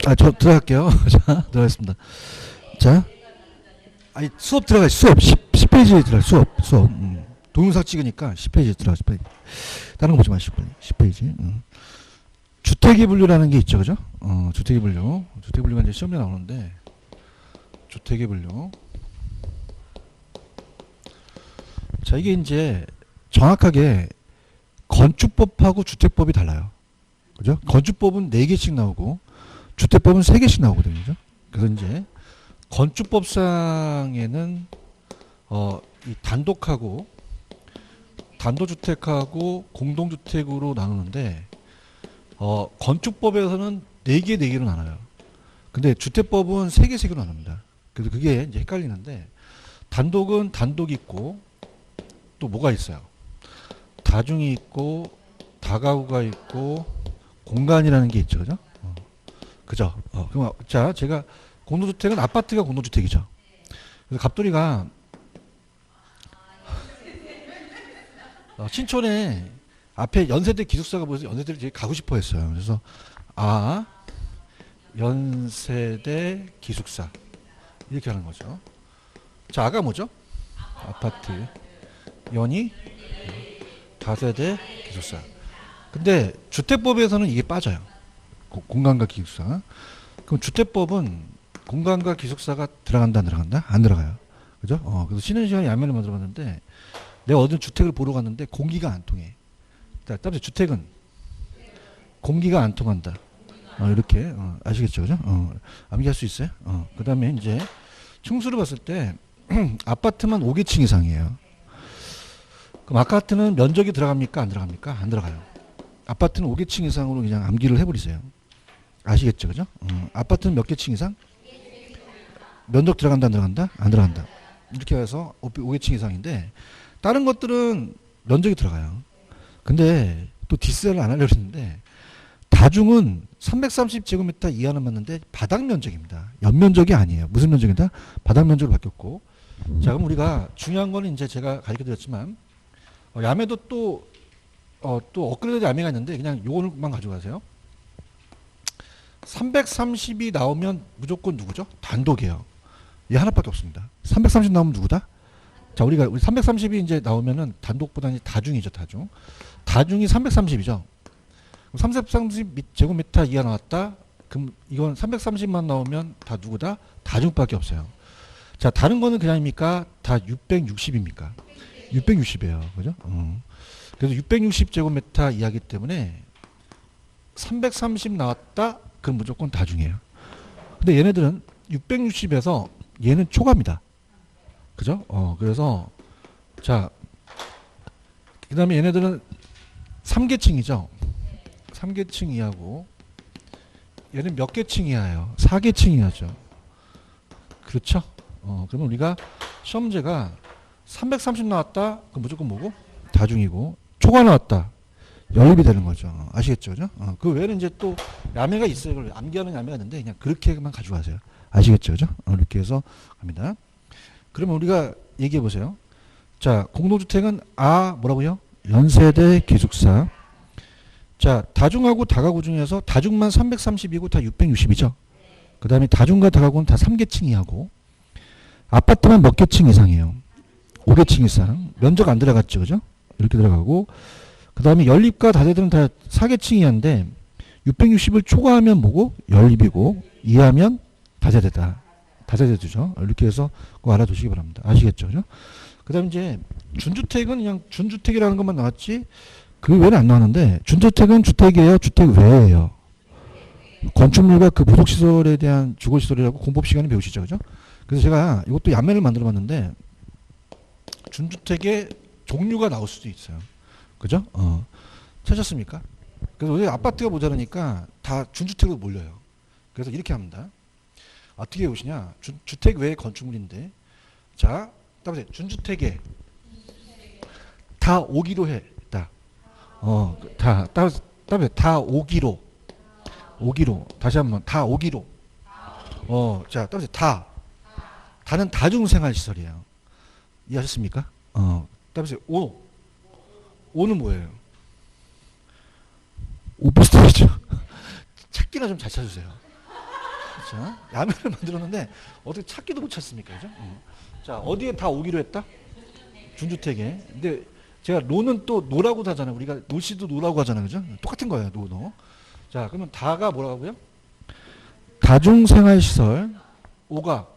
저 들어갈게요. 자, 들어가겠습니다. 자, 아니, 수업 들어가, 수업. 10페이지에 들어가, 수업. 동영상 찍으니까 10페이지에 들어가, 10페이지. 다른 거 보지 마시고, 10페이지. 주택의 분류라는 게 있죠, 그죠? 주택의 분류. 주택의 분류가 이제 시험에 나오는데, 주택의 분류. 자, 이게 이제 정확하게 건축법하고 주택법이 달라요. 그죠? 건축법은 4개씩 나오고, 주택법은 3개씩 나오거든요. 그죠? 그래서 이제, 건축법상에는, 이 단독주택하고 공동주택으로 나누는데, 건축법에서는 4개로 나눠요. 근데 주택법은 3개로 나눕니다. 그래서 그게 이제 헷갈리는데, 단독은 단독이 있고, 또 뭐가 있어요? 다중이 있고, 다가구가 있고, 공간이라는 게 있죠. 그죠? 그죠? 그럼, 자, 제가, 공동주택은 아파트가 공동주택이죠. 그래서 갑돌이가, 신촌에 앞에 연세대 기숙사가 보여서 연세대를 되게 가고 싶어 했어요. 그래서, 연세대 기숙사. 이렇게 하는 거죠. 자, 아가 뭐죠? 아파트. 연이 다세대 기숙사. 근데 주택법에서는 이게 빠져요. 공간과 기숙사. 그럼 주택법은 공간과 기숙사가 들어간다, 안 들어간다? 안 들어가요. 그죠? 그래서 쉬는 시간에 야매를 만들어 봤는데, 내가 어떤 주택을 보러 갔는데 공기가 안 통해. 따라서 주택은 공기가 안 통한다. 이렇게, 아시겠죠? 그죠? 암기할 수 있어요? 그 다음에 이제 층수를 봤을 때, 아파트만 5개층 이상이에요. 그럼 아파트는 면적이 들어갑니까? 안 들어갑니까? 안 들어가요. 아파트는 5개층 이상으로 그냥 암기를 해버리세요. 아시겠죠? 그죠? 아파트는 몇 개층 이상? 면적 들어간다, 안 들어간다? 안 들어간다. 이렇게 해서 5개층 이상인데, 다른 것들은 면적이 들어가요. 근데 또 디스를 안 하려고 했는데, 다중은 330제곱미터 이하는 맞는데 바닥 면적입니다. 연면적이 아니에요. 무슨 면적이다? 바닥 면적으로 바뀌었고. 자, 그럼 우리가 중요한 거는 이제 제가 가르쳐 드렸지만, 야매도 또 업그레이드 야매가 있는데 그냥 요거만 가져가세요. 330이 나오면 무조건 누구죠? 단독이에요. 얘 하나밖에 없습니다. 330 나오면 누구다? 자, 우리 330이 이제 나오면은 단독보다는 다중이죠, 다중. 다중이 330이죠. 330제곱미터 이하 나왔다? 그럼 이건 330만 나오면 다 누구다? 다중밖에 없어요. 자, 다른 거는 그냥입니까? 다 660입니까? 660이에요. 그죠? 그래서 660제곱미터 이하기 때문에 330 나왔다? 그럼 무조건 다중이에요. 근데 얘네들은 660에서 얘는 초과입니다. 그죠? 그래서, 자, 그 다음에 얘네들은 3계층이죠? 3계층 이하고, 얘는 몇 계층 이하예요? 4계층 이하죠. 그렇죠? 그러면 우리가 시험 문제가 330 나왔다? 그럼 무조건 뭐고? 다중이고, 초과 나왔다. 연립이 되는 거죠. 아시겠죠? 그죠? 그 외에는 이제 또 야매가 있어요. 그걸 암기하는 야매가 있는데 그냥 그렇게만 가져가세요. 아시겠죠? 그죠? 이렇게 해서 갑니다. 그러면 우리가 얘기해 보세요. 자, 공동주택은 뭐라고요? 연세대 기숙사. 자, 다중하고 다가구 중에서 다중만 330이고 다 660이죠. 그 다음에 다중과 다가구는 다 3계층 이하고, 아파트만 몇 개층 이상이에요? 5계층 이상. 면적 안 들어갔죠. 그죠? 이렇게 들어가고, 그 다음에 연립과 다세대는 다 4계층 이하인데, 660을 초과하면 뭐고? 연립이고, 이하면 다세대다. 다세대죠. 이렇게 해서 그거 알아두시기 바랍니다. 아시겠죠? 그죠? 그 다음에 이제 준주택은 그냥 준주택이라는 것만 나왔지, 그 외에는 안 나왔는데, 준주택은 주택이에요? 주택 외예요? 건축물과 그 부속시설에 대한 주거시설이라고 공법 시간에 배우시죠. 그죠? 그래서 제가 이것도 야매를 만들어 봤는데, 준주택의 종류가 나올 수도 있어요. 그죠? 찾았습니까? 그래서 우리 아파트가 모자라니까 다 준주택으로 몰려요. 그래서 이렇게 합니다. 어떻게 해오시냐? 주택 외의 건축물인데, 자, 따라서 준주택에 다 오기로 해. 다 오기로. 다시 한번 다오기로 자, 따라서 다는 다중생활시설이에요. 이해하셨습니까? 따라서 오는 뭐예요? 오피스텔이죠. 찾기나 좀 잘 찾으세요. 자, 라면을 만들었는데 어떻게 찾기도 못 찾습니까? 그죠? 자, 어디에 다 오기로 했다? 준주택에. 근데 제가 노는 또 노라고 하잖아요. 우리가 노시도 노라고 하잖아요. 그죠? 똑같은 거예요. 노. 자, 그러면 다가 뭐라고요? 다중생활시설, 오가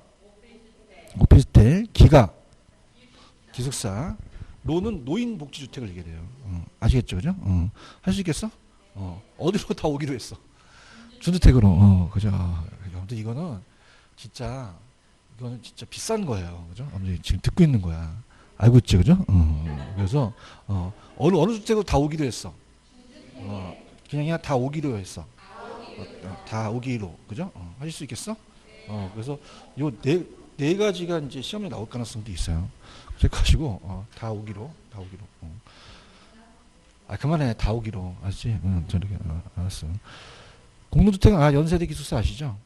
오피스텔, 기가 기숙사, 노는 노인복지주택을 얘기해요. 아시겠죠? 그죠? 할 수 있겠어? 어디로 다 오기로 했어? 준주택으로. 그죠? 아무튼 이거는 진짜 비싼 거예요. 그죠? 아무튼 지금 듣고 있는 거야. 알고 있지, 그죠? 그래서 어느 주택으로 다 오기로 했어. 그냥 다 오기로 했어. 다 오기로, 그죠? 하실 수 있겠어? 그래서 요 네 가지가 이제 시험에 나올 가능성도 있어요. 그래가지고 다 오기로. 그만해, 다 오기로. 아시지? 저렇게 알았어. 공동주택 연세대 기숙사 아시죠?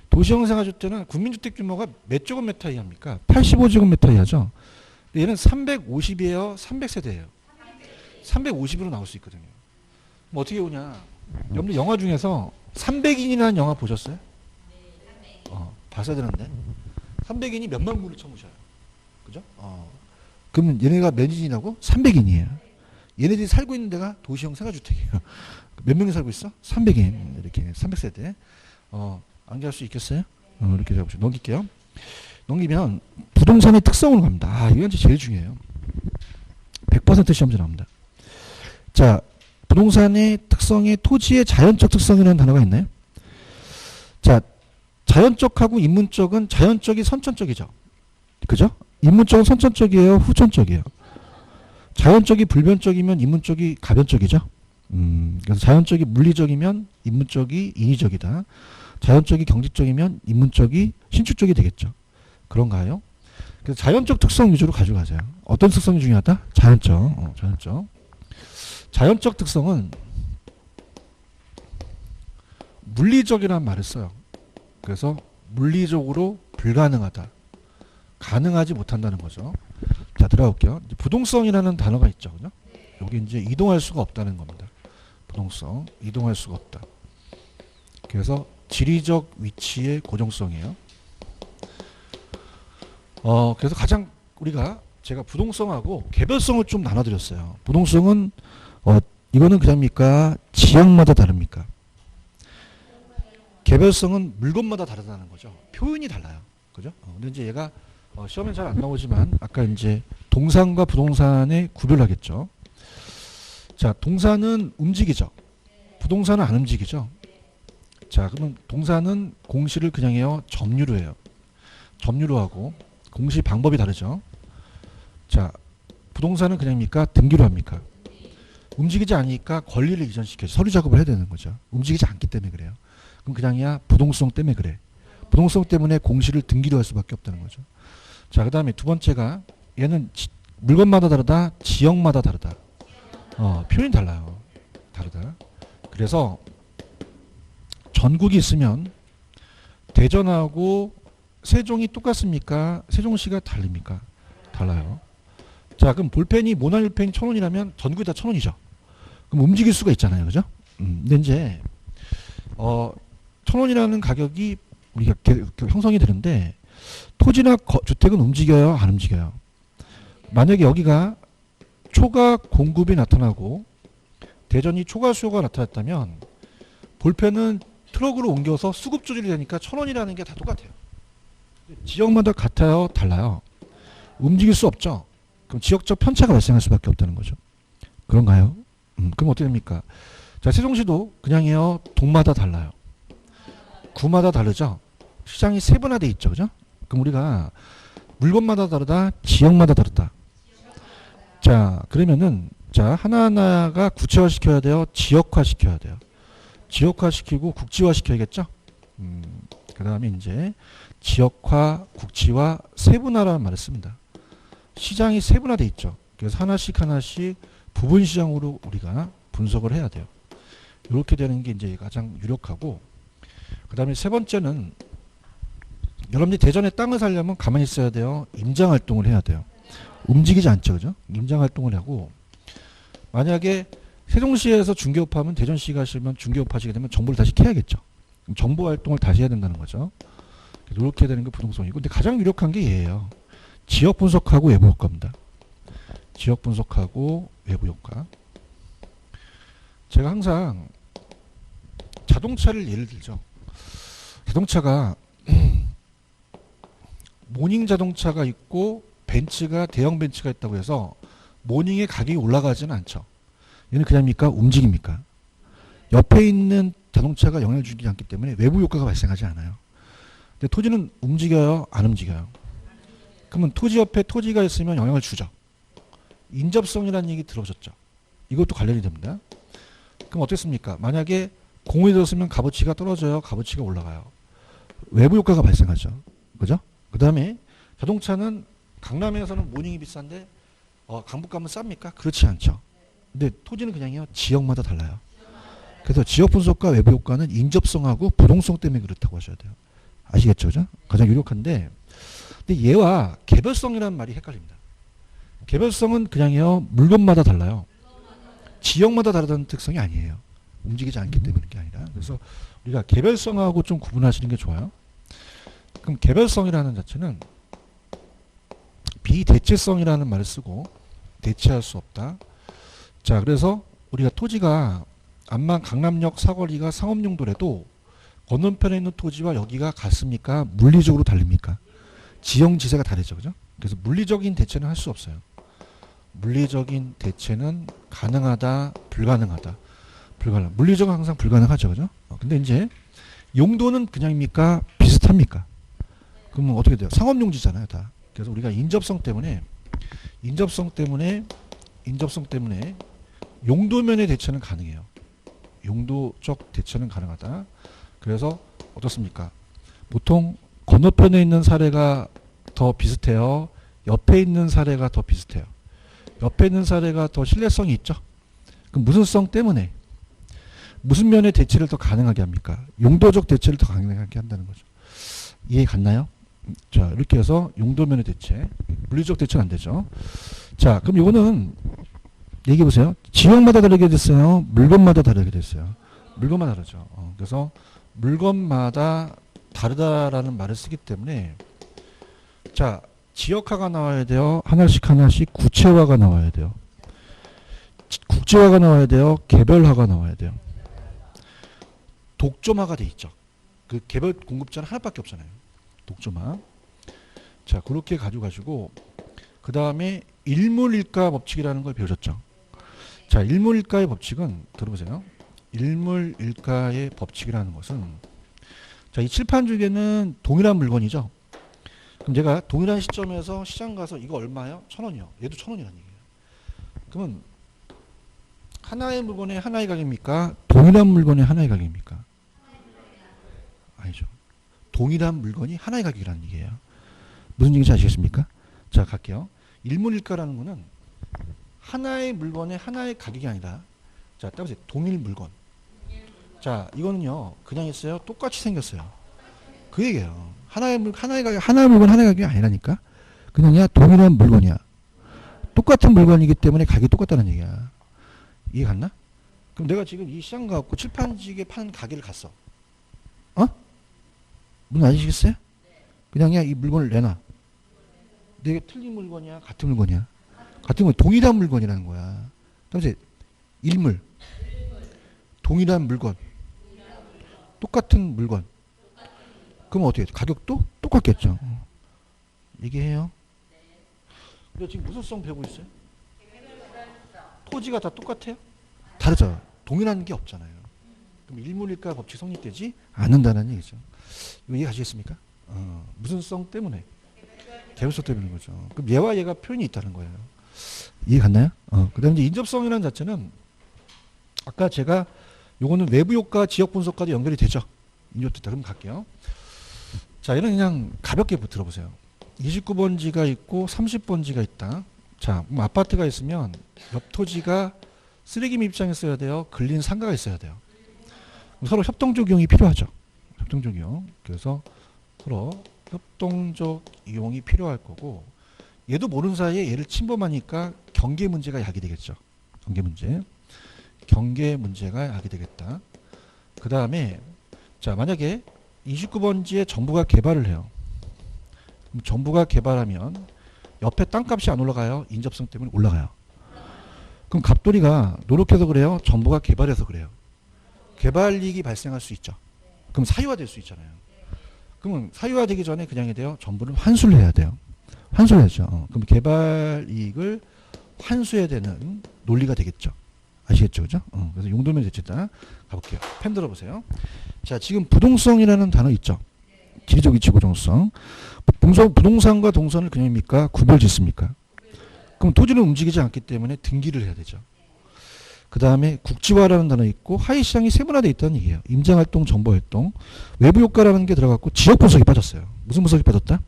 도시형 생활주택은 국민주택 규모가 몇 제곱미터 이하입니까? 85제곱미터 이하죠. 얘는 350이에요, 300세대예요. 350으로 나올 수 있거든요. 뭐 어떻게 오냐? 여러분들 영화 중에서 300인이라는 영화 보셨어요? 봤어야 되는데. 300인이 몇만 분을 쳐무셔요. 그죠? 그러면 얘네가 몇 인이라고? 300인이에요. 얘네들이 살고 있는 데가 도시형 생활주택이에요. 몇 명이 살고 있어? 300인. 이렇게 300세대. 암기할 수 있겠어요? 이렇게 잡으시죠. 넘길게요. 넘기면 부동산의 특성으로 갑니다. 이건 제일 중요해요. 100% 시험지 나옵니다. 자, 부동산의 특성에 토지의 자연적 특성이라는 단어가 있나요? 자, 자연적하고 인문적은 자연적이 선천적이죠. 그죠? 인문적은 선천적이에요, 후천적이에요. 자연적이 불변적이면 인문적이 가변적이죠. 그래서 자연적이 물리적이면 인문적이 인위적이다. 자연적이 경직적이면 인문적이 신축적이 되겠죠. 그런가요? 그래서 자연적 특성 위주로 가져가세요. 어떤 특성이 중요하다? 자연적. 자연적 특성은 물리적이라는 말을 써요. 그래서 물리적으로 불가능하다. 가능하지 못한다는 거죠. 자, 들어볼게요. 부동성이라는 단어가 있죠. 그죠? 여기 이제 이동할 수가 없다는 겁니다. 부동성, 이동할 수가 없다. 그래서 지리적 위치의 고정성이에요. 그래서 가장 제가 부동성하고 개별성을 좀 나눠드렸어요. 부동성은 이거는 그냥입니까? 지역마다 다릅니까? 개별성은 물건마다 다르다는 거죠. 표현이 달라요. 그죠? 근데 이제 얘가 시험에 잘 안 나오지만 아까 이제 동산과 부동산에 구별하겠죠. 자, 동산은 움직이죠. 부동산은 안 움직이죠. 자, 그러면 동산은 공시를 그냥 해요. 점유로 해요. 점유로 하고 공시 방법이 다르죠. 자, 부동산은 그냥입니까? 등기로 합니까? 움직이지 않으니까 권리를 이전시켜서 서류 작업을 해야 되는 거죠. 움직이지 않기 때문에 그래요. 그럼 그냥이야 부동성 때문에 그래. 부동성 때문에 공시를 등기로 할 수밖에 없다는 거죠. 자, 그 다음에 두 번째가 얘는 물건마다 다르다, 지역마다 다르다. 표현이 달라요. 다르다. 그래서 전국이 있으면 대전하고 세종이 똑같습니까? 세종시가 다릅니까? 달라요. 자, 그럼 볼펜이 모나일펜이 1,000원이라면 전국이 다 1,000원이죠. 그럼 움직일 수가 있잖아요. 그죠? 근데 이제 1,000원이라는 가격이 우리가 형성이 되는데 토지나 주택은 움직여요? 안 움직여요? 만약에 여기가 초과 공급이 나타나고 대전이 초과 수요가 나타났다면 볼펜은 트럭으로 옮겨서 수급 조절이 되니까 1,000원이라는 게 다 똑같아요. 지역마다 같아요? 달라요? 움직일 수 없죠? 그럼 지역적 편차가 발생할 수밖에 없다는 거죠. 그런가요? 그럼 어떻게 됩니까? 자, 세종시도 그냥이요. 동마다 달라요. 구마다 다르죠? 시장이 세분화되어 있죠. 그죠? 그럼 우리가 물건마다 다르다, 지역마다 다르다. 자, 그러면은 자, 하나하나가 구체화 시켜야 돼요. 지역화 시켜야 돼요. 지역화 시키고 국지화 시켜야겠죠? 그 다음에 이제 지역화, 국지화, 세분화라는 말을 씁니다. 시장이 세분화되어 있죠. 그래서 하나씩 부분 시장으로 우리가 분석을 해야 돼요. 이렇게 되는 게 이제 가장 유력하고, 그 다음에 세 번째는 여러분들이 대전에 땅을 사려면 가만히 있어야 돼요. 임장 활동을 해야 돼요. 움직이지 않죠. 그죠? 임장 활동을 하고, 만약에 세종시에서 중개업하면 대전시 가시면 중개업 하시게 되면 정보를 다시 캐야겠죠. 그럼 정보 활동을 다시 해야 된다는 거죠. 이렇게 되는 게 부동성이고, 근데 가장 유력한 게 얘예요. 지역 분석하고 외부 효과입니다. 지역 분석하고 외부 효과. 제가 항상 자동차를 예를 들죠. 자동차가 모닝 자동차가 있고 벤츠가 대형 벤츠가 있다고 해서 모닝의 가격이 올라가지는 않죠. 얘는 그냥입니까? 움직입니까? 옆에 있는 자동차가 영향을 주지 않기 때문에 외부 효과가 발생하지 않아요. 근데 토지는 움직여요? 안 움직여요? 그러면 토지 옆에 토지가 있으면 영향을 주죠. 인접성이라는 얘기 들어보셨죠? 이것도 관련이 됩니다. 그럼 어떻습니까? 만약에 공원이 들었으면 값어치가 떨어져요? 값어치가 올라가요? 외부 효과가 발생하죠. 그죠? 그 다음에 자동차는 강남에서는 모닝이 비싼데 강북 가면 쌉니까? 그렇지 않죠. 근데 토지는 그냥요. 지역마다 달라요. 그래서 지역 분석과 외부 효과는 인접성하고 부동성 때문에 그렇다고 하셔야 돼요. 아시겠죠? 그죠? 가장 유력한데, 근데 얘와 개별성이라는 말이 헷갈립니다. 개별성은 그냥요. 물건마다 달라요. 지역마다 다르다는 특성이 아니에요. 움직이지 않기 때문에 게 아니라. 그래서 우리가 개별성하고 좀 구분하시는 게 좋아요. 그럼 개별성이라는 자체는 비대체성이라는 말을 쓰고 대체할 수 없다. 자, 그래서 우리가 토지가 암만 강남역 사거리가 상업용도라도 건너편에 있는 토지와 여기가 같습니까? 물리적으로 다릅니까? 지형지세가 다르죠. 그죠? 그래서 물리적인 대체는 할 수 없어요. 물리적인 대체는 가능하다, 불가능하다. 불가능. 물리적은 항상 불가능하죠. 그죠? 근데 이제 용도는 그냥입니까? 비슷합니까? 그러면 어떻게 돼요? 상업용지잖아요, 다. 그래서 우리가 인접성 때문에 용도면의 대체는 가능해요. 용도적 대체는 가능하다. 그래서 어떻습니까? 보통 건너편에 있는 사례가 더 비슷해요. 옆에 있는 사례가 더 비슷해요. 옆에 있는 사례가 더 신뢰성이 있죠. 그럼 무슨 성 때문에? 무슨 면의 대체를 더 가능하게 합니까? 용도적 대체를 더 가능하게 한다는 거죠. 이해 갔나요? 자, 이렇게 해서 용도면의 대체, 물리적 대체는 안 되죠. 자, 그럼 이거는 얘기해 보세요. 지역마다 다르게 됐어요. 물건마다 다르게 됐어요. 물건마다 다르죠. 그래서 물건마다 다르다라는 말을 쓰기 때문에, 자, 지역화가 나와야 돼요. 하나씩 구체화가 나와야 돼요. 국제화가 나와야 돼요. 개별화가 나와야 돼요. 독점화가 돼 있죠. 그 개별 공급자는 하나밖에 없잖아요. 독점화. 자, 그렇게 가지고 그 다음에 일물일가 법칙이라는 걸 배우셨죠. 자, 일물일가의 법칙은 들어보세요. 일물일가의 법칙이라는 것은, 자, 이 칠판 중에는 동일한 물건이죠. 그럼 제가 동일한 시점에서 시장 가서 이거 얼마요? 1,000원이요. 얘도 1,000원이라는 얘기예요. 그러면 하나의 물건의 하나의 가격입니까? 동일한 물건의 하나의 가격입니까? 아니죠. 동일한 물건이 하나의 가격이라는 얘기예요. 무슨 얘기인지 아시겠습니까? 자, 갈게요. 일물일가라는 거는 하나의 물건의 하나의 가격이 아니라, 자, 따보세요. 동일 물건. 자, 이거는요, 그냥 했어요. 똑같이 생겼어요. 그 얘기예요. 하나의 물건, 하나의 가격이 아니라니까? 그냥야 동일한 물건이야. 똑같은 물건이기 때문에 가격이 똑같다는 얘기야. 이해 갔나? 그럼 내가 지금 이 시장 가갖고 칠판지게 파는 가게를 갔어. 무슨 아시겠어요? 그냥야 이 물건을 내놔. 내게 틀린 물건이야? 같은 물건이야? 같은 건 동일한 물건이라는 거야. 그래서 일물, 동일한 물건, 똑같은 물건. 그럼 어떻게 해? 가격도 똑같겠죠. 얘기해요. 근데 지금 무슨 성 배우고 있어요? 토지가 다 똑같아요? 다르죠. 동일한 게 없잖아요. 그럼 일물일가 법칙 성립되지 않는다는 얘기죠. 이거 이해하시겠습니까? 무슨 성 때문에? 개별성 때문인 거죠. 그럼 얘와 얘가 표현이 있다는 거예요. 이해 갔나요? 그 다음에 이제 인접성이라는 자체는 아까 제가 요거는 외부 효과, 지역 분석과도 연결이 되죠. 인접됐다. 그럼 갈게요. 자, 얘는 그냥 가볍게 들어보세요. 29번지가 있고 30번지가 있다. 자, 그럼 아파트가 있으면 옆 토지가 쓰레기미 입장에 써야 돼요. 근린 상가가 있어야 돼요. 서로 협동적 이용이 필요하죠. 협동적 이용. 그래서 서로 협동적 이용이 필요할 거고, 얘도 모르는 사이에 얘를 침범하니까 경계 문제가 야기되겠죠. 경계 문제가 야기되겠다. 그 다음에 자, 만약에 29번지에 정부가 개발을 해요. 그럼 정부가 개발하면 옆에 땅값이 안 올라가요? 인접성 때문에 올라가요. 그럼 갑돌이가 노력해서 그래요? 정부가 개발해서 그래요? 개발 이익이 발생할 수 있죠. 그럼 사유화될 수 있잖아요. 그러면 사유화되기 전에 그냥 해야 돼요? 전부를 환수를 해야 돼요. 환수를 해야죠. 그럼 개발 이익을 환수해야 되는 논리가 되겠죠. 아시겠죠? 그죠? 그래서 용도면 대체다 가볼게요. 펜 들어보세요. 자, 지금 부동성이라는 단어 있죠. 지리적 위치 고정성. 부동산과 동선을 그냥입니까? 구별 짓습니까? 그럼 토지는 움직이지 않기 때문에 등기를 해야 되죠. 그 다음에 국지화라는 단어 있고 하위시장이 세분화되어 있다는 얘기예요. 임장활동, 정보활동. 외부효과라는 게 들어갔고 지역분석이 빠졌어요. 무슨 분석이 빠졌다?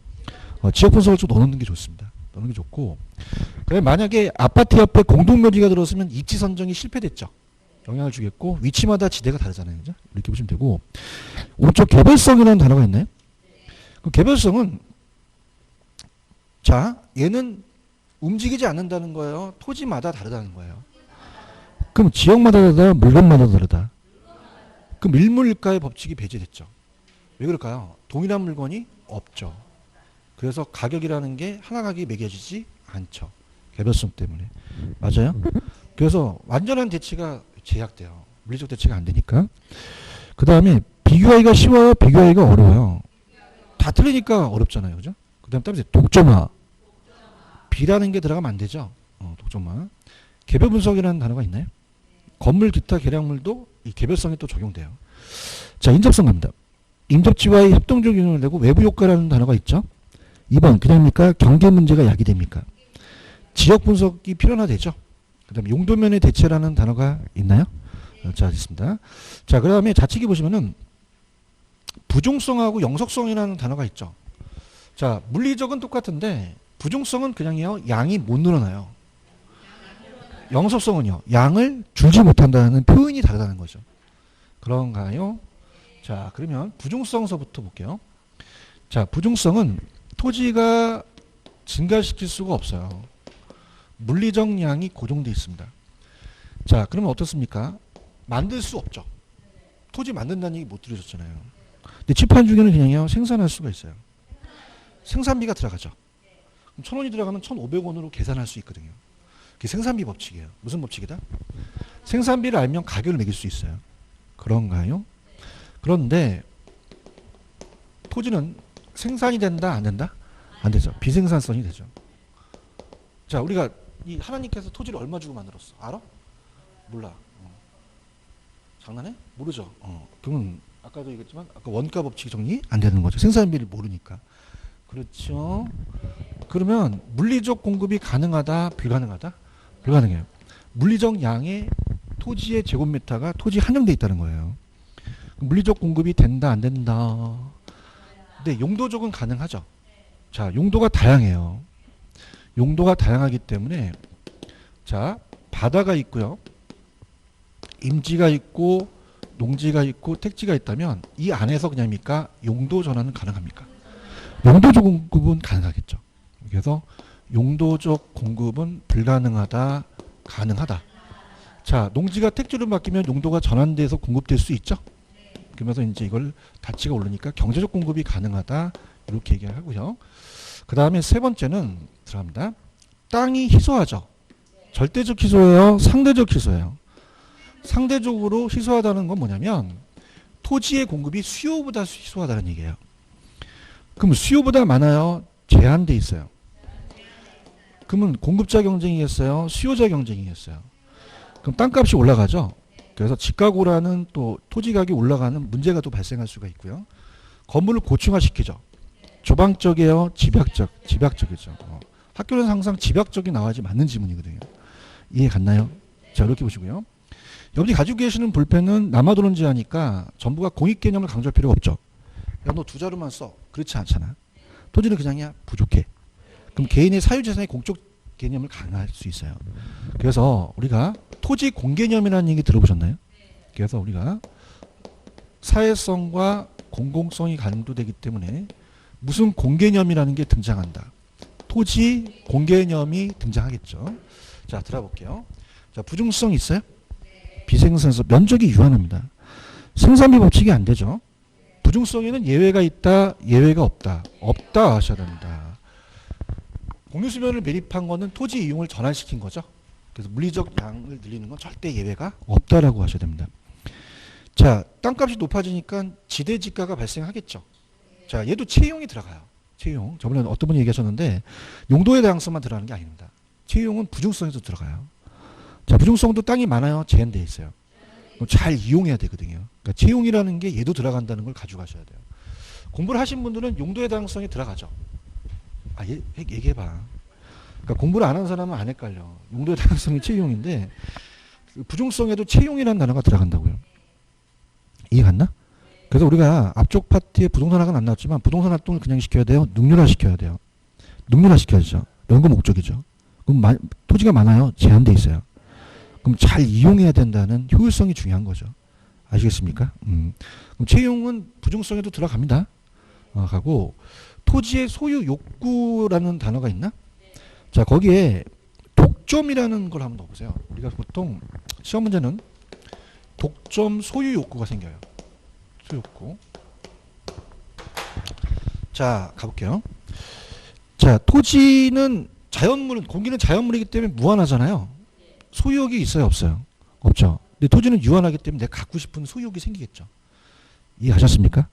지역분석을 좀 넣어놓는 게 좋습니다. 넣는 게 좋고. 그다음에 만약에 아파트 옆에 공동묘지가 들어서면 입지 선정이 실패됐죠. 영향을 주겠고 위치마다 지대가 다르잖아요. 그죠? 이렇게 보시면 되고 오른쪽 개별성이라는 단어가 있나요? 그 개별성은 자 얘는 움직이지 않는다는 거예요. 토지마다 다르다는 거예요. 그럼 지역마다 다르다, 물건마다 다르다. 그럼 일물일가의 법칙이 배제됐죠. 왜 그럴까요? 동일한 물건이 없죠. 그래서 가격이라는 게 하나 가격이 매겨지지 않죠. 개별성 때문에. 맞아요? 그래서 완전한 대치가 제약돼요. 물리적 대치가 안 되니까. 그 다음에 비교하기가 쉬워요? 비교하기가 어려워요? 다 틀리니까 어렵잖아요. 그죠? 그 다음에 따라서 독점화. B라는 게 들어가면 안 되죠. 독점화. 개별 분석이라는 단어가 있나요? 건물 기타 계량물도 이 개별성이 또 적용돼요. 자, 인접성 갑니다. 인접지와의 협동적 균형을 내고 외부 효과라는 단어가 있죠. 2번 그냥입니까? 경계 문제가 야기됩니까? 지역 분석이 필요하되죠. 그 다음에 용도면의 대체라는 단어가 있나요? 자, 있습니다. 자, 그 다음에 좌측에 보시면은 부종성하고 영속성이라는 단어가 있죠. 자, 물리적은 똑같은데 부종성은 그냥요 양이 못 늘어나요. 영속성은요 양을 줄지 못한다는 표현이 다르다는 거죠. 그런가요? 자, 그러면 부종성서부터 볼게요. 자, 부종성은 토지가 증가시킬 수가 없어요. 물리적 양이 고정되어 있습니다. 자, 그러면 어떻습니까? 만들 수 없죠. 토지 만든다는 얘기 못 들으셨잖아요. 근데 집판 중에는 그냥요 생산할 수가 있어요. 생산비가 들어가죠. 1,000원이 들어가면 1,500원으로 계산할 수 있거든요. 그게 생산비 법칙이에요. 무슨 법칙이다? 생산비를 알면 가격을 매길 수 있어요. 그런가요? 그런데 토지는 생산이 된다 안 된다? 안 되죠. 비생산성이 되죠. 자, 우리가 이 하나님께서 토지를 얼마 주고 만들었어? 알아? 몰라. 장난해? 모르죠. 그러면 아까도 얘기했지만 아까 원가 법칙 정리 안 되는 거죠. 생산비를 모르니까. 그렇죠. 그러면 물리적 공급이 가능하다, 불가능하다? 불가능해요. 물리적 양의 토지의 제곱미터가 토지 한정돼 있다는 거예요. 물리적 공급이 된다, 안 된다. 근데 용도적은 가능하죠. 자, 용도가 다양해요. 용도가 다양하기 때문에 자, 바다가 있고요. 임지가 있고 농지가 있고 택지가 있다면 이 안에서 그냥입니까? 용도 전환은 가능합니까? 용도적 공급은 가능하겠죠. 그래서 용도적 공급은 불가능하다, 가능하다. 자, 농지가 택지로 바뀌면 용도가 전환돼서 공급될 수 있죠. 그러면서 이제 이걸 가치가 오르니까 경제적 공급이 가능하다 이렇게 얘기를 하고요. 그 다음에 세 번째는 들어갑니다. 땅이 희소하죠. 절대적 희소예요, 상대적 희소예요. 상대적으로 희소하다는 건 뭐냐면 토지의 공급이 수요보다 희소하다는 얘기예요. 그럼 수요보다 많아요? 제한돼 있어요. 그러면 공급자 경쟁이겠어요? 수요자 경쟁이겠어요? 그럼 땅값이 올라가죠. 그래서 집가고라는 또 토지 가격이 올라가는 문제가 또 발생할 수가 있고요. 건물을 고층화시키죠. 조방적이에요? 집약적? 집약적이죠. 학교는 항상 집약적이 나와야지 맞는 지문이거든요. 이해 갔나요? 자, 이렇게 보시고요. 여러분이 가지고 계시는 볼펜은 남아도론지 하니까 정부가 공익 개념을 강조할 필요가 없죠. 야, 너 두 자루만 써. 그렇지 않잖아. 토지는 그냥이야 부족해. 그럼 개인의 사유재산의 공적 개념을 강화할 수 있어요. 그래서 우리가 토지 공개념이라는 얘기 들어보셨나요? 그래서 우리가 사회성과 공공성이 강조되기 때문에 무슨 공개념이라는 게 등장한다. 토지 공개념이 등장하겠죠. 자, 들어볼게요. 자, 부중성 있어요? 비생산성 면적이 유한합니다. 생산비 법칙이 안 되죠. 부중성에는 예외가 있다, 예외가 없다. 없다 하셔야 됩니다. 공유수면을 매립한 거는 토지 이용을 전환시킨 거죠. 그래서 물리적 양을 늘리는 건 절대 예외가 없다라고 하셔야 됩니다. 자, 땅값이 높아지니까 지대지가가 발생하겠죠. 자, 얘도 채용이 들어가요. 채용. 저번에 어떤 분이 얘기하셨는데 용도의 다양성만 들어가는 게 아닙니다. 채용은 부중성에도 들어가요. 자, 부중성도 땅이 많아요. 제한되어 있어요. 그럼 잘 이용해야 되거든요. 그러니까 채용이라는 게 얘도 들어간다는 걸 가져가셔야 돼요. 공부를 하신 분들은 용도의 다양성에 들어가죠. 아, 얘기해봐. 그러니까 공부를 안 하는 사람은 안 헷갈려. 용도의 다양성이 채용인데 부중성에도 채용이라는 단어가 들어간다고요. 이해 갔나? 그래서 우리가 앞쪽 파트에 부동산 학은 안 나왔지만 부동산 활동을 그냥 시켜야 돼요? 능률화 시켜야 돼요? 능률화 시켜야죠. 연구 목적이죠. 그럼 토지가 많아요? 제한돼 있어요. 그럼 잘 이용해야 된다는 효율성이 중요한 거죠. 아시겠습니까? 그럼 채용은 부중성에도 들어갑니다. 가고 토지의 소유 욕구라는 단어가 있나? 자, 거기에 독점이라는 걸 한번 넣어보세요. 우리가 보통 시험 문제는 독점 소유 욕구가 생겨요. 소유 욕구. 자, 가볼게요. 자, 토지는 공기는 자연물이기 때문에 무한하잖아요. 소유욕이 있어요, 없어요? 없죠. 근데 토지는 유한하기 때문에 내가 갖고 싶은 소유욕이 생기겠죠. 이해하셨습니까?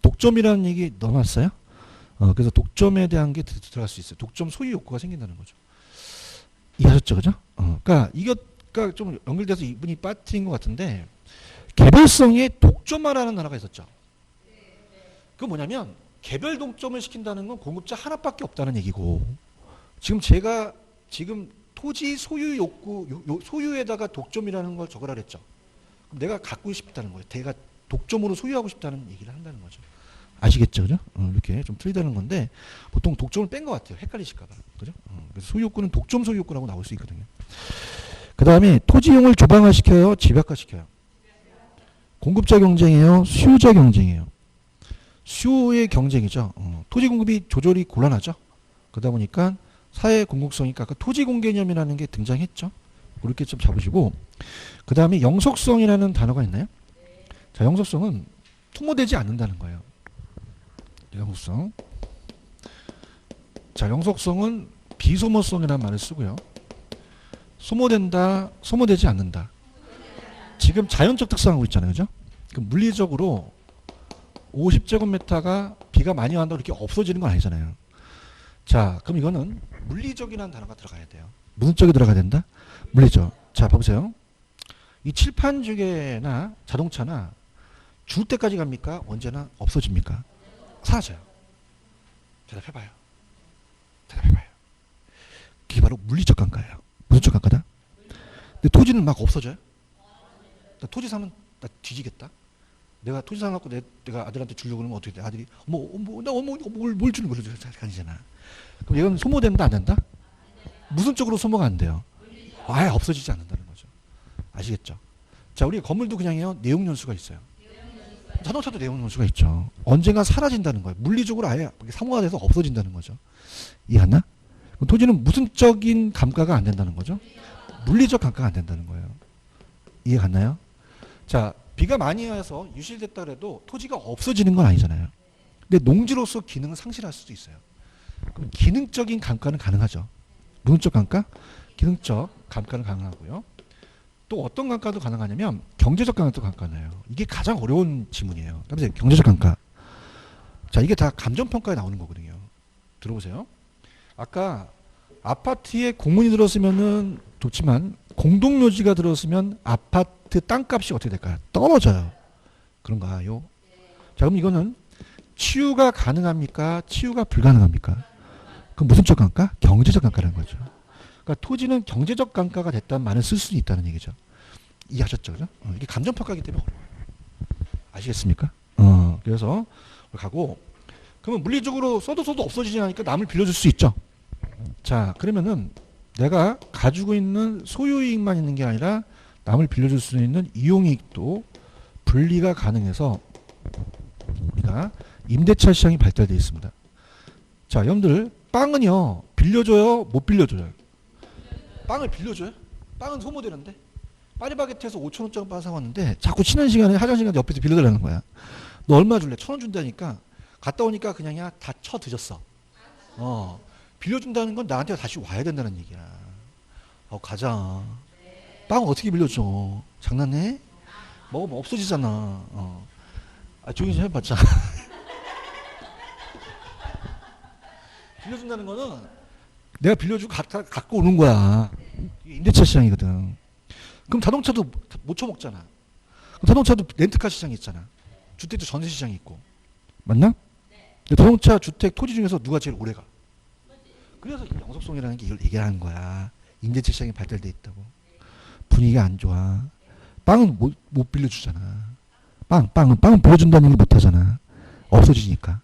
독점이라는 얘기 넣어놨어요? 그래서 독점에 대한 게 들어갈 수 있어요. 독점 소유 욕구가 생긴다는 거죠. 이해하셨죠, 그죠? 그러니까 이것과 좀 연결돼서 이분이 빠뜨린 것 같은데 개별성에 독점화라는 단어가 있었죠. 그건 뭐냐면 개별 독점을 시킨다는 건 공급자 하나밖에 없다는 얘기고 제가 토지 소유 욕구 소유에다가 독점이라는 걸 적으라 그랬죠. 그럼 내가 갖고 싶다는 거예요. 내가 독점으로 소유하고 싶다는 얘기를 한다는 거죠. 아시겠죠, 그죠? 이렇게 좀 틀리다는 건데 보통 독점을 뺀 것 같아요. 헷갈리실까봐, 그죠? 그래서 소유 욕구는 독점 소유 욕구라고 나올 수 있거든요. 그 다음에 토지용을 조방화시켜요, 집약화시켜요. 공급자 경쟁이에요, 수요자 경쟁이에요. 수요의 경쟁이죠. 토지 공급이 조절이 곤란하죠. 그러다 보니까 사회 공공성이니까 아까 토지 공개념이라는 게 등장했죠. 그렇게 좀 잡으시고 그 다음에 영속성이라는 단어가 있나요? 자, 영속성은 소모되지 않는다는 거예요. 영속성. 자, 영속성은 비소모성이라는 말을 쓰고요. 소모된다, 소모되지 않는다. 지금 자연적 특성하고 있잖아요, 그죠? 그럼 물리적으로 50제곱미터가 비가 많이 왔다고 이렇게 없어지는 건 아니잖아요. 자, 그럼 이거는 물리적이라는 단어가 들어가야 돼요. 무슨 쪽에 들어가야 된다? 물리적. 자, 봐보세요. 이 칠판 주개나 자동차나 죽을 때까지 갑니까? 언제나 없어집니까? 사라져요. 대답해봐요. 대답해봐요. 그게 바로 물리적 감가예요. 무슨 적 감가다? 근데 토지는 막 없어져요? 나 토지 사면 나 뒤지겠다? 내가 토지 사갖고 내가 아들한테 주려고 그러면 어떻게 돼? 아들이 뭘 주는 거죠? 아니잖아. 그럼 이건 소모된다 안 된다? 무슨 쪽으로 소모가 안 돼요? 아예 없어지지 않는다는 거죠. 아시겠죠? 자, 우리 건물도 그냥요 내용 연수가 있어요. 자동차도 내용 연수가 있죠. 언젠가 사라진다는 거예요. 물리적으로 아예 사모가 돼서 없어진다는 거죠. 이해갔나? 그럼 토지는 무슨적인 감가가 안 된다는 거죠. 물리적 감가가 안 된다는 거예요. 이해갔나요? 자, 비가 많이 와서 유실됐다 그래도 토지가 없어지는 건 아니잖아요. 근데 농지로서 기능을 상실할 수도 있어요. 그럼 기능적인 감가는 가능하죠. 무슨적 감가? 기능적 감가는 가능하고요. 또 어떤 감가도 가능하냐면 경제적 감가도 가능해요. 이게 가장 어려운 지문이에요. 그래서 경제적 감가. 자, 이게 다 감정평가에 나오는 거거든요. 들어보세요. 아까 아파트에 공문이 들었으면은 좋지만 공동묘지가 들었으면 아파트 땅값이 어떻게 될까요? 떨어져요. 그런가요? 자, 그럼 이거는 치유가 가능합니까? 치유가 불가능합니까? 그럼 무슨적 감가? 경제적 감가라는 거죠. 그러니까 토지는 경제적 감가가 됐다는 말을 쓸 수 있다는 얘기죠. 이해하셨죠? 그죠? 이게 감정평가이기 때문에 어려워요. 아시겠습니까? 그래서 가고 그러면 물리적으로 써도 없어지지 않으니까 남을 빌려줄 수 있죠. 자, 그러면은 내가 가지고 있는 소유이익만 있는 게 아니라 남을 빌려줄 수 있는 이용이익도 분리가 가능해서 우리가 임대차 시장이 발달되어 있습니다. 자, 여러분들 빵은요 빌려줘요, 못 빌려줘요? 빵을 빌려줘요? 빵은 소모되는데 파리바게트에서 5,000원짜리 빵 사왔는데 자꾸 쉬는 시간에 화장실 가서 옆에서 빌려달라는 거야. 너 얼마 줄래? 1,000원 준다니까. 갔다 오니까 그냥야 다 쳐드셨어. 빌려준다는 건 나한테 다시 와야 된다는 얘기야. 가자. 빵 어떻게 빌려줘? 장난해? 먹으면 없어지잖아. 조용히 좀 해봤자. 빌려준다는 거는 내가 빌려주고 갖고 오는 거야. 이게 임대차 시장이거든. 그럼 자동차도 못 쳐먹잖아. 그럼 자동차도 렌트카 시장이 있잖아. 주택도 전세 시장이 있고. 맞나? 근데 자동차, 주택, 토지 중에서 누가 제일 오래 가? 그래서 이 영속성이라는 게 이걸 얘기하는 거야. 임대차 시장이 발달돼 있다고. 분위기가 안 좋아. 빵은 못 빌려주잖아. 빵은 빌려준다는 얘기 못 하잖아. 없어지니까.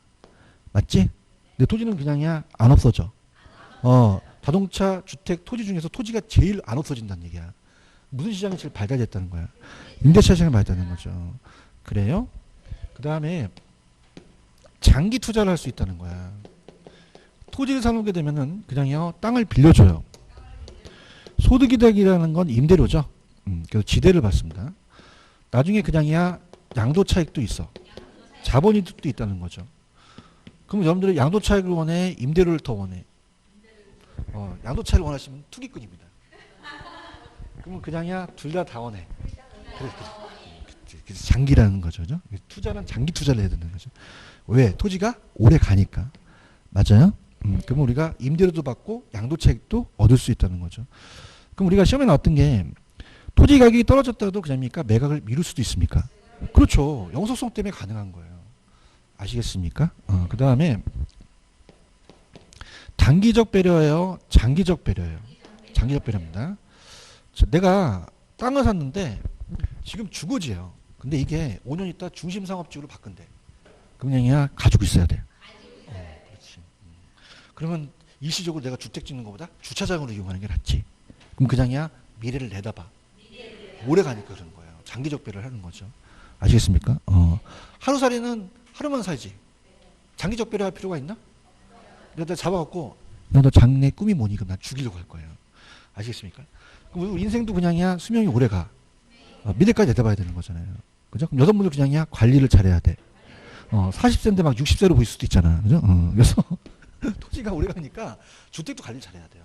맞지? 근데 토지는 그냥이야 안 없어져. 자동차, 주택, 토지 중에서 토지가 제일 안 없어진다는 얘기야. 무슨 시장이 제일 발달됐다는 거야? 임대차 시장이 발달된 거죠. 그래요? 그 다음에 장기 투자를 할 수 있다는 거야. 토지를 사놓게 되면은 그냥요 땅을 빌려줘요. 소득이득이라는 건 임대료죠. 그래서 지대를 받습니다. 나중에 그냥이야 양도 차익도 있어. 자본이득도 있다는 거죠. 그럼 여러분들이 양도 차익을 원해, 임대료를 더 원해? 양도 차익을 원하시면 투기꾼입니다. 그러면 그냥이야 둘 다 원해. 그래서 장기라는 거죠. 그죠? 투자는 장기 투자를 해야 되는 거죠. 왜? 토지가 오래 가니까. 맞아요? 그럼 우리가 임대료도 받고 양도 차익도 얻을 수 있다는 거죠. 그럼 우리가 시험에 나왔던 게 토지 가격이 떨어졌다도 그냥입니까? 매각을 미룰 수도 있습니까? 그렇죠. 영속성 때문에 가능한 거예요. 아시겠습니까? 그 다음에 단기적 배려예요? 장기적 배려예요? 장기적 배려입니다. 내가 땅을 샀는데 지금 주거지예요. 근데 이게 5년 있다 중심상업지구로 바꾼대. 그럼 그냥이야 가지고 있어야 돼. 그렇지. 그러면 일시적으로 내가 주택 짓는 것보다 주차장으로 이용하는 게 낫지. 그럼 그냥이야 미래를 내다봐. 오래 가니까 그런 거예요. 장기적 배려를 하는 거죠. 아시겠습니까? 하루살이는 하루만 살지. 장기적 배려할 필요가 있나? 내가 잡아갖고 너 장래 꿈이 뭐니? 그럼 난 죽이려고 할 거예요. 아시겠습니까? 그럼 인생도 그냥이야 수명이 오래 가. 미래까지 내다봐야 되는 거잖아요. 그죠? 그럼 여러분들 그냥이야 관리를 잘해야 돼. 40세인데 막 60세로 보일 수도 있잖아. 그죠? 그래서 토지가 오래 가니까 주택도 관리 잘해야 돼요.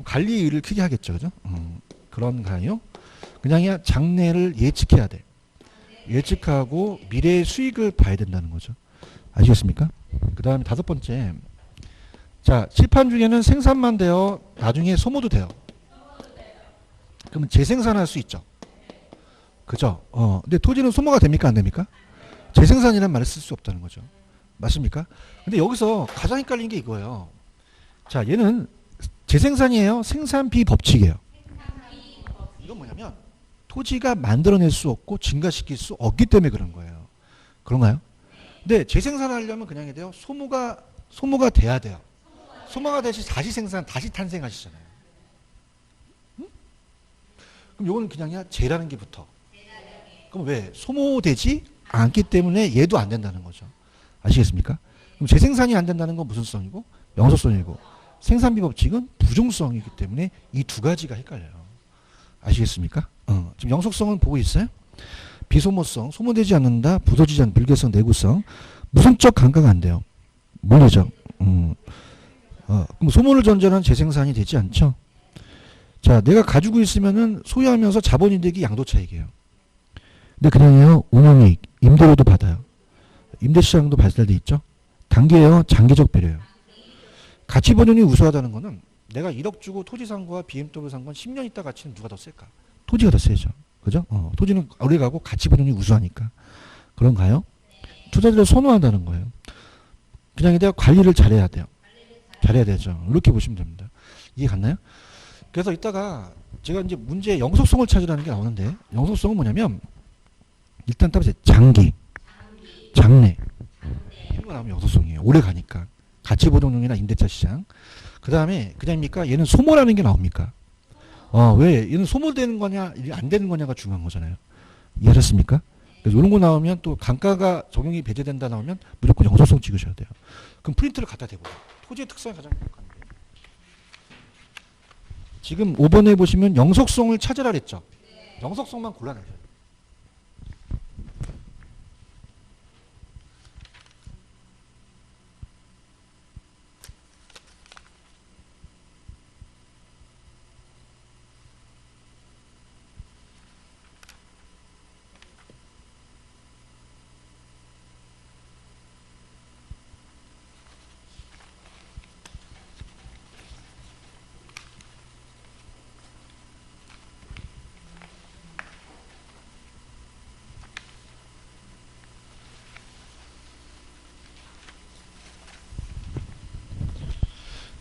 관리 일을 크게 하겠죠. 그죠? 그런가요? 그냥이야 장래를 예측해야 돼. 예측하고 미래의 수익을 봐야 된다는 거죠. 아시겠습니까? 그 다음에 5번째. 자, 칠판 중에는 생산만 돼요. 나중에 소모도 돼요. 그러면 재생산할 수 있죠. 그죠? 근데 토지는 소모가 됩니까? 안 됩니까? 재생산이라는 말을 쓸 수 없다는 거죠. 맞습니까? 근데 여기서 가장 헷갈린 게 이거예요. 자, 얘는 재생산이에요? 생산비 법칙이에요? 이건 뭐냐면 토지가 만들어낼 수 없고 증가시킬 수 없기 때문에 그런 거예요. 그런가요? 근데 재생산하려면 그냥 돼요. 소모가 돼야 돼요. 소모가 되시 다시 생산, 다시 탄생하시잖아요. 응? 그럼 요거는 그냥이야 재라는 게 붙어. 그럼 왜? 소모되지 않기 때문에 얘도 안 된다는 거죠. 아시겠습니까? 그럼 재생산이 안 된다는 건 무슨 성이고? 영속성이고. 생산비 법칙은 부종성이기 때문에 이 두 가지가 헷갈려요. 아시겠습니까? 지금 영속성은 보고 있어요? 비소모성, 소모되지 않는다, 부서지지 않는 불개성, 내구성, 무성적 감가가 안 돼요. 물리적. 그럼 소모를 전제한 재생산이 되지 않죠? 자, 내가 가지고 있으면은 소유하면서 자본이득이 양도차익이에요. 근데 그냥요, 운영이익, 임대료도 받아요. 임대시장도 발달돼 있죠? 단기예요, 장기적 배려예요. 가치 본연이 우수하다는 거는 내가 1억 주고 토지 산 거와 BMW 산 건 10년 있다 가치는 누가 더 셀까? 토지가 더 세죠. 그죠? 토지는 오래 가고 가치 본연이 우수하니까. 그런가요? 투자자를 선호한다는 거예요. 그냥 내가 관리를 잘해야 돼요. 잘해야 되죠. 이렇게 보시면 됩니다. 이해 갔나요? 그래서 이따가 제가 이제 문제 영속성을 찾으라는 게 나오는데 영속성은 뭐냐면 일단 따보세요. 장기, 장래 이런 거 나오면 영속성이에요. 오래 가니까. 가치보존용이나 임대차 시장. 그 다음에 그냥입니까? 얘는 소모라는 게 나옵니까? 왜? 얘는 소모되는 거냐 안 되는 거냐가 중요한 거잖아요. 이해하셨습니까? 그래서 이런 거 나오면 또 감가가 적용이 배제된다 나오면 무조건 영속성 찍으셔야 돼요. 그럼 프린트를 갖다 대고 토지의 특성이 가장 importan한데 지금 5번에 보시면 영속성을 찾으라 그랬죠. 영속성만 골라내세요.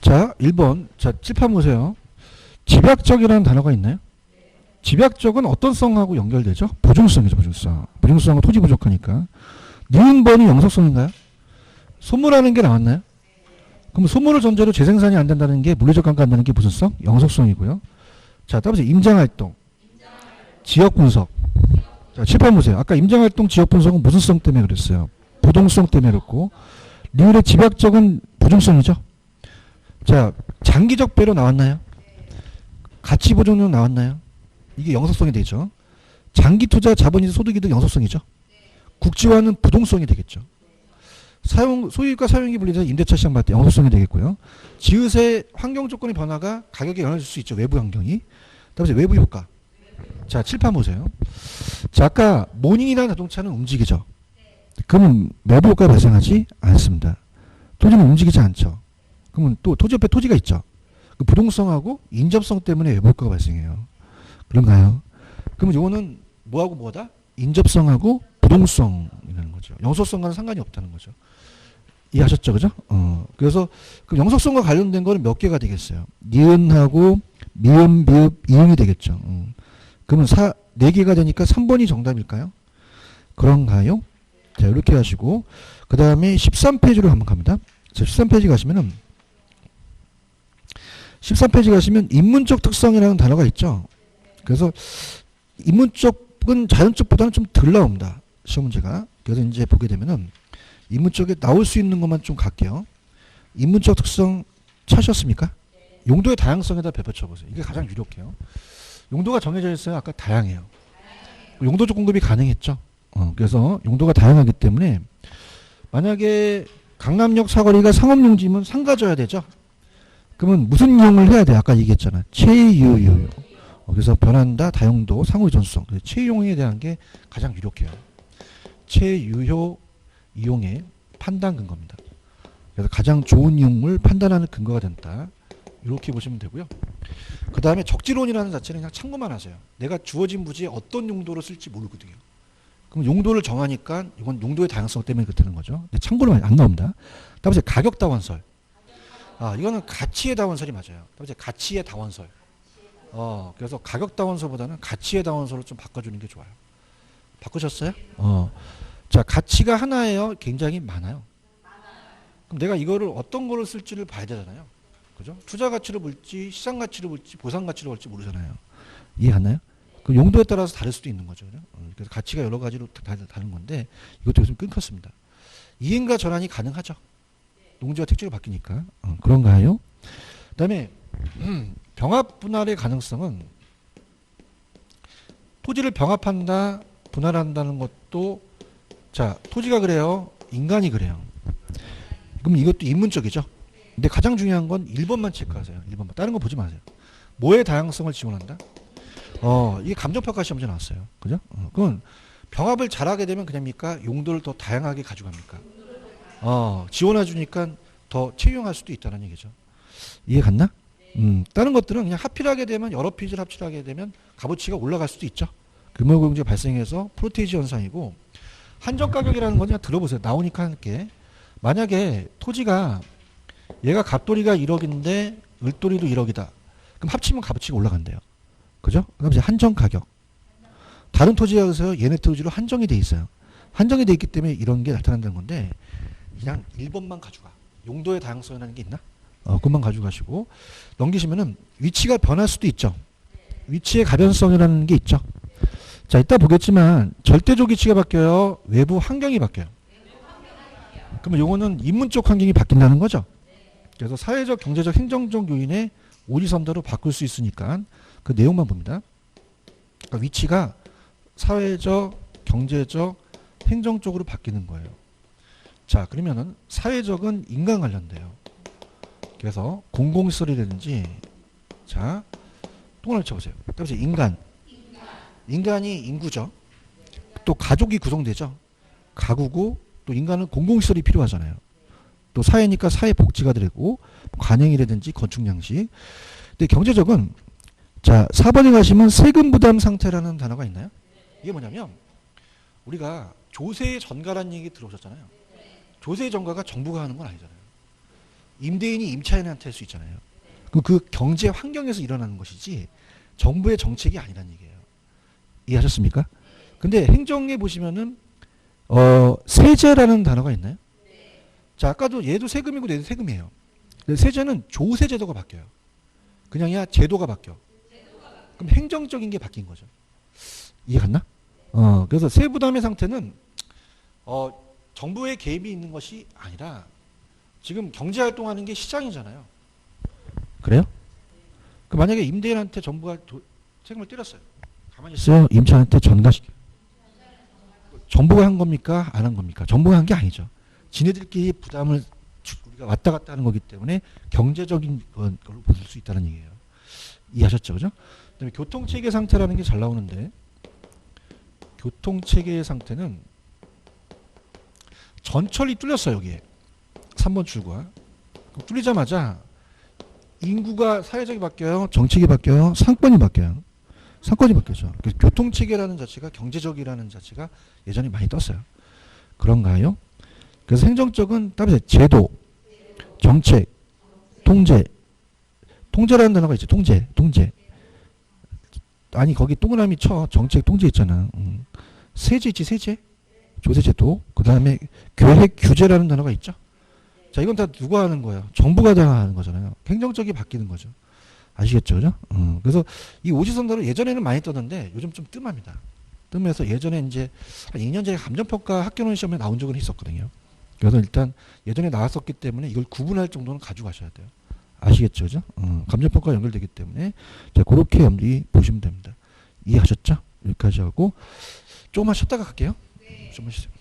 자, 1번. 자, 칠판 보세요. 집약적이라는 단어가 있나요? 집약적은 어떤 성하고 연결되죠? 보증성이죠, 보증성. 보증성은 토지 부족하니까. 니은 번이 영속성인가요? 소멸하는 게 나왔나요? 그럼 소멸을 전제로 재생산이 안 된다는 게 물리적 감가한다는 게 무슨 성? 영속성이고요. 자, 따라서 임장활동, 지역분석. 자, 칠판 보세요. 아까 임장활동, 지역분석은 무슨 성 때문에 그랬어요? 부동성 때문에 그랬고, 리을의 집약적은 보증성이죠. 자, 장기적 배로 나왔나요? 가치 보존력 나왔나요? 이게 영속성이 되죠. 장기 투자 자본이든 소득이든 영속성이죠. 국지화는 부동성이 되겠죠. 소유과 사용이 분리돼서 임대차 시장 받을 때 영속성이 되겠고요. 지읒의 환경 조건의 변화가 가격에 영향을 줄 수 있죠. 외부 환경이. 다음에 외부 효과. 자, 칠판 보세요. 자, 아까 모닝이라는 자동차는 움직이죠. 그러면 외부 효과가 발생하지 않습니다. 토지는 움직이지 않죠. 그러면 또 토지 옆에 토지가 있죠. 그 부동성하고 인접성 때문에 외부 효과가 발생해요. 그런가요? 그러면 요거는 뭐하고 뭐다? 인접성하고 부동성이라는 거죠. 영속성과는 상관이 없다는 거죠. 이해하셨죠? 그죠? 그래서 그 영속성과 관련된 거는 몇 개가 되겠어요? 니은하고 미음, 비읍, 이응이 되겠죠. 그러면 4개가 되니까 3번이 정답일까요? 그런가요? 자, 이렇게 하시고 그 다음에 13페이지로 한번 갑니다. 자, 13페이지 가시면은 13페이지 가시면 인문적 특성이라는 단어가 있죠. 그래서 인문적은 자연적보다는 좀 덜 나옵니다. 시험 문제가. 그래서 이제 보게 되면은 인문적에 나올 수 있는 것만 좀 갈게요. 인문적 특성 찾으셨습니까? 용도의 다양성에다 벼벼쳐 보세요. 이게 가장 유력해요. 용도가 정해져 있어요. 아까 다양해요. 용도적 공급이 가능했죠. 그래서 용도가 다양하기 때문에 만약에 강남역 사거리가 상업용지면 상가져야 되죠. 그러면 무슨 이용을 해야 돼? 아까 얘기했잖아. 체유유. 그래서 변한다, 다용도, 상호의 전수성. 체유용에 대한 게 가장 유력해요. 체유효 이용의 판단 근거입니다. 그래서 가장 좋은 이용을 판단하는 근거가 된다. 이렇게 보시면 되고요. 그 다음에 적지론이라는 자체는 그냥 참고만 하세요. 내가 주어진 부지에 어떤 용도로 쓸지 모르거든요. 그럼 용도를 정하니까 이건 용도의 다양성 때문에 그렇다는 거죠. 근데 참고로 안 나옵니다. 다음에 가격 다원설. 이거는 가치의 다원설이 맞아요. 다음에 가치의 다원설. 그래서 가격 다원설보다는 가치의 다원설로 좀 바꿔주는 게 좋아요. 바꾸셨어요? 자, 가치가 하나예요? 굉장히 많아요. 그럼 내가 이거를 어떤 거를 쓸지를 봐야 되잖아요. 그죠? 투자 가치로 볼지, 시장 가치로 볼지, 보상 가치로 볼지 모르잖아요. 이해하나요? 그 용도에 따라서 다를 수도 있는 거죠. 그래서 가치가 여러 가지로 다른 건데 이것도 요즘 끊겼습니다. 이행과 전환이 가능하죠. 농지와 택지로 바뀌니까. 그런가요? 그 다음에 병합 분할의 가능성은 토지를 병합한다, 분할한다는 것도 자, 토지가 그래요. 인간이 그래요. 그럼 이것도 인문적이죠. 근데 가장 중요한 건 1번만 체크하세요. 1번만. 다른 거 보지 마세요. 뭐의 다양성을 지원한다? 이게 감정평가 시험제 나왔어요. 그죠? 그건 병합을 잘하게 되면 그냥입니까? 용도를 더 다양하게 가져갑니까? 지원해 주니까 더 채용할 수도 있다는 얘기죠. 이해 갔나? 다른 것들은 그냥 합필하게 되면 여러 피지를 합칠하게 되면 값어치가 올라갈 수도 있죠. 규모공제가 발생해서 프로테이지 현상이고 한정 가격이라는 건 그냥 들어보세요. 나오니까 할게. 만약에 토지가 얘가 갑돌이가 1억인데 을돌이도 1억이다. 그럼 합치면 값어치가 올라간대요. 그죠? 그럼 이제 한정 가격. 다른 토지에서 얘네 토지로 한정이 돼 있어요. 한정이 돼 있기 때문에 이런 게 나타난다는 건데 그냥 1번만 가져가. 용도의 다양성이라는 게 있나? 그것만 가져가시고 넘기시면은 위치가 변할 수도 있죠. 위치의 가변성이라는 게 있죠. 자, 이따 보겠지만 절대적 위치가 바뀌어요. 외부 환경이 바뀌어요. 그러면 요거는 인문적 환경이 바뀐다는 거죠. 그래서 사회적, 경제적, 행정적 요인의 오리선다로 바꿀 수 있으니까 그 내용만 봅니다. 그러니까 위치가 사회적, 경제적, 행정적으로 바뀌는 거예요. 자, 그러면은 사회적은 인간 관련돼요. 그래서 공공시설이라든지 자, 똥을 쳐보세요. 그래서 인간이 인구죠. 또 가족이 구성되죠. 가구고 또 인간은 공공시설이 필요하잖아요. 또 사회니까 사회복지가 되고 관행이라든지 건축양식. 근데 경제적은 자 4번에 가시면 세금 부담 상태라는 단어가 있나요? 이게 뭐냐면 우리가 조세의 전가라는 얘기 들어오셨잖아요. 조세의 전가가 정부가 하는 건 아니잖아요. 임대인이 임차인한테 할 수 있잖아요. 그럼 그 경제 환경에서 일어나는 것이지 정부의 정책이 아니란 얘기예요. 이해하셨습니까? 근데 행정에 보시면은 세제라는 단어가 있나요? 자, 아까도 얘도 세금이고 얘도 세금이에요. 근데 세제는 조세 제도가 바뀌어요. 그냥이야 제도가 바뀌어. 그럼 행정적인 게 바뀐 거죠. 이해 갔나? 그래서 세부담의 상태는 정부의 개입이 있는 것이 아니라 지금 경제 활동하는 게 시장이잖아요. 그래요? 그 만약에 임대인한테 정부가 세금을 때렸어요. 가만히 있어요. 임차인한테 전가시켜요. 정부가 한 겁니까? 안 한 겁니까? 정부가 한 게 아니죠. 지네들끼리 부담을 우리가 왔다 갔다 하는 거기 때문에 경제적인 걸로 볼 수 있다는 얘기예요. 이해하셨죠? 그죠? 그다음에 교통체계 상태라는 게 잘 나오는데 교통체계의 상태는 전철이 뚫렸어요. 여기에 3번 출구가. 뚫리자마자 인구가 사회적이 바뀌어요. 정책이 바뀌어요. 상권이 바뀌어요. 상권이 바뀌죠. 그래서 교통체계라는 자체가 경제적이라는 자체가 예전에 많이 떴어요. 그런가요? 그래서 행정적은 따라서 제도, 정책, 통제. 통제라는 단어가 있죠. 통제. 아니 거기 동그라미 쳐. 정책, 통제 있잖아. 세제 있지. 세제. 조세제도. 그 다음에 계획, 규제라는 단어가 있죠. 자, 이건 다 누가 하는 거예요? 정부가 다 하는 거잖아요. 행정적이 바뀌는 거죠. 아시겠죠? 그죠? 그래서 이 오지선다로 예전에는 많이 떴는데 요즘 좀 뜸합니다. 뜸해서 예전에 이제 한 2년 전에 감정평가 학교론 시험에 나온 적은 있었거든요. 그래서 일단 예전에 나왔었기 때문에 이걸 구분할 정도는 가져가셔야 돼요. 아시겠죠? 그죠? 감정평가 연결되기 때문에 자, 그렇게 염두에 보시면 됩니다. 이해하셨죠? 여기까지 하고 조금만 쉬었다가 갈게요. 좀만 쉬세요.